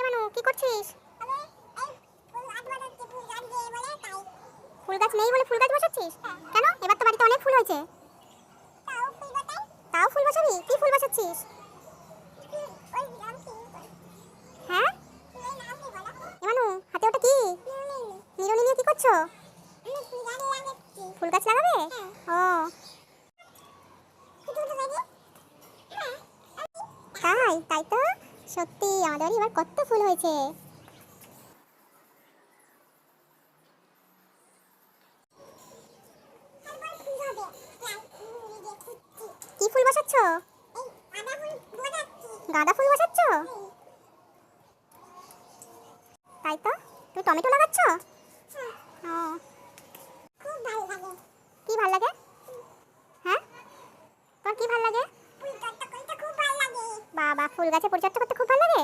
মানু কি করছিস? ফুল গাছ নেই বলে ফুল গাছ বসাচ্ছিস? কেন? এবার তো বাড়িতে অনেক ফুল হয়েছে। তাও ফুল বসাবি? কি ফুল বসাচ্ছিস? হ্যাঁ এ মানু, হাতে ওটা কি? নিরুনি নিয়ে কি করছো? ফুল গাছ লাগাবে? ও তাই তাই তো, সত্যি আমাদের বাড়ি এবার কত ফুল হয়েছে। কি ফুল বসাচ্ছ? গাঁদা ফুল বসাচ্ছ? তাই তো, তুমি টমেটো লাগাচ্ছ? ও কি ভাল লাগে? হ্যাঁ তোর কি ভাল লাগে? বাবা, ফুল গাছে পরিচর্যা করতে খুব ভালো লাগে।